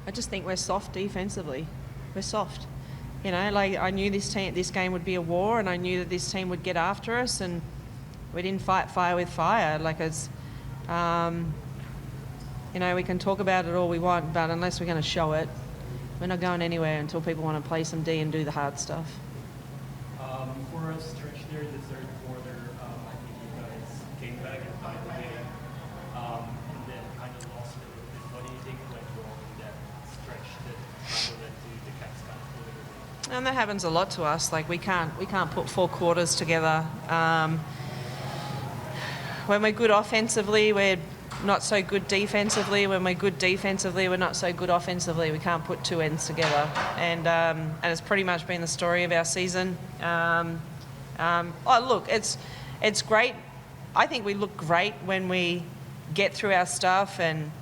I just think we're soft defensively. We're soft. You know, like I knew this game would be a war, and I knew that this team would get after us, and we didn't fight fire with fire. Like it's, you know, we can talk about it all we want, but unless we're going to show it, we're not going anywhere until people want to play some D and do the hard stuff. For a stretch there in the third quarter, I think you guys came back and tied the game, and then kind of lost it a little bit. What do you think went wrong in that stretch that kind of led to the Cats kind of pulling it? And that happens a lot to us. Like we can't put 4 quarters together. When we're good offensively, we're not so good defensively. When we're good defensively, we're not so good offensively. We can't put 2 ends together, and it's pretty much been the story of our season. Look, it's great. I think we look great when we get through our stuff and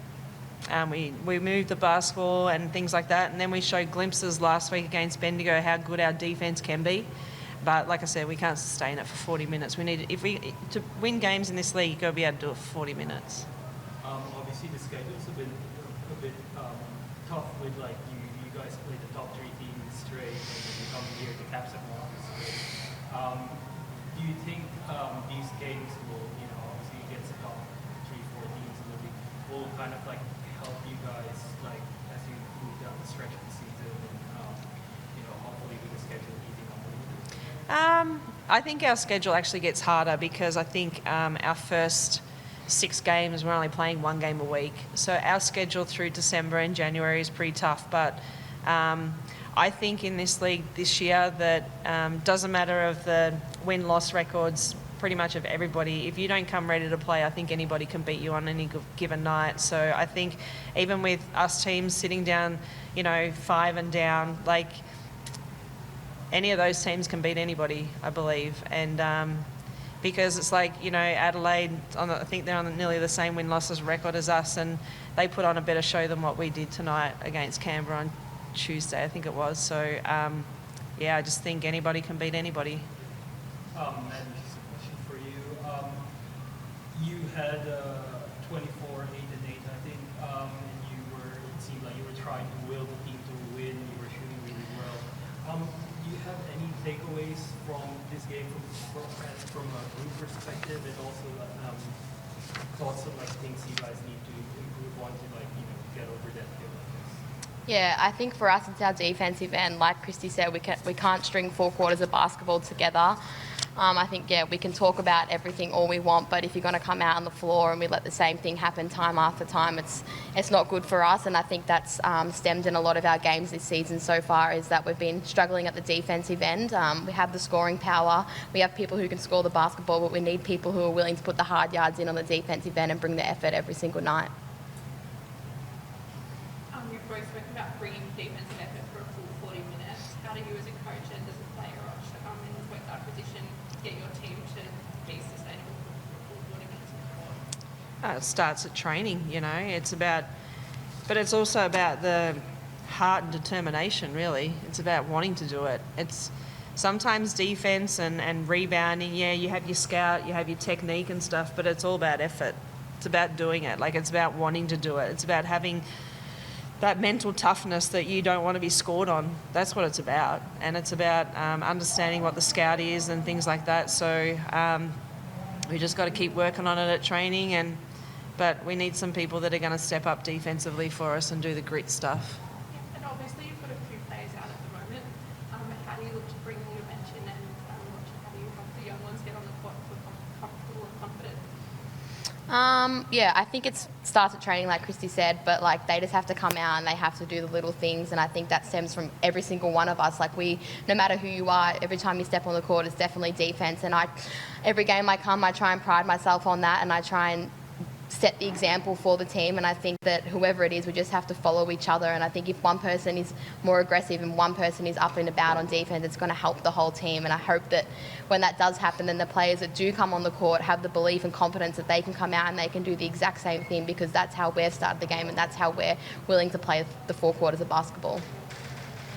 we move the basketball and things like that. And then we showed glimpses last week against Bendigo how good our defense can be. But like I said, we can't sustain it for 40 minutes. We need to win games in this league. You've got to be able to do it for 40 minutes. Obviously, the schedule's been a bit tough with like you guys play the top 3 teams straight, and then you come here the Caps have won straight. Do you think these games will, you know, obviously against the top 3-4 teams in the league, will kind of like help you guys like as you move down the stretch of the season, and you know, hopefully with the schedule easing up a little bit? I think our schedule actually gets harder because I think our first 6 games, we're only playing 1 game a week. So our schedule through December and January is pretty tough. But I think in this league this year that doesn't matter of the win-loss records pretty much of everybody. If you don't come ready to play, I think anybody can beat you on any given night. So I think even with us teams sitting down, you know, 5 and down, like any of those teams can beat anybody, I believe. And because it's like, you know, Adelaide, I think they're on nearly the same win-losses record as us, and they put on a better show than what we did tonight against Canberra on Tuesday, I think it was. So, yeah, I just think anybody can beat anybody. And just a question for you. You had 24, 8 and 8, I think, and it seemed like you were trying to will the team to win. You were shooting really well. Do you have any takeaways from this game from a group perspective, and also thoughts of like things you guys need to improve on to like, you know, get over that hill, I guess? Yeah, I think for us it's our defensive end. Like Kristi said, we can't string 4 quarters of basketball together. I think, yeah, we can talk about everything all we want, but if you're going to come out on the floor and we let the same thing happen time after time, it's not good for us. And I think that's stemmed in a lot of our games this season so far, is that we've been struggling at the defensive end. We have the scoring power. We have people who can score the basketball, but we need people who are willing to put the hard yards in on the defensive end and bring the effort every single night. You've both spoken about bringing defensive effort for a full 40 minutes. How do you as a coach and as a player, Roch, in the point guard position, get your team to be sustainable for 40 minutes on the court? It starts at training, you know. But it's also about the heart and determination, really. It's about wanting to do it. It's sometimes defense and rebounding. Yeah, you have your scout, you have your technique and stuff, but it's all about effort. It's about doing it. Like, it's about wanting to do it. It's about having that mental toughness that you don't want to be scored on. That's what it's about. And it's about understanding what the scout is and things like that. So we just got to keep working on it at training, but we need some people that are going to step up defensively for us and do the grit stuff. Yeah, and obviously you've got a few players out at the moment. How do you look to bring your bench in, and how do you help the young ones get on the court and feel comfortable and confident? Yeah, I think it starts at training, like Kristi said, but like they just have to come out and they have to do the little things, and I think that stems from every single one of us. Like no matter who you are, every time you step on the court, it's definitely defense. And every game I come, I try and pride myself on that, and I try and set the example for the team. And I think that whoever it is, we just have to follow each other. And I think if one person is more aggressive and one person is up and about on defense, it's going to help the whole team. And I hope that when that does happen, then the players that do come on the court have the belief and confidence that they can come out and they can do the exact same thing, because that's how we've started the game and that's how we're willing to play the 4 quarters of basketball.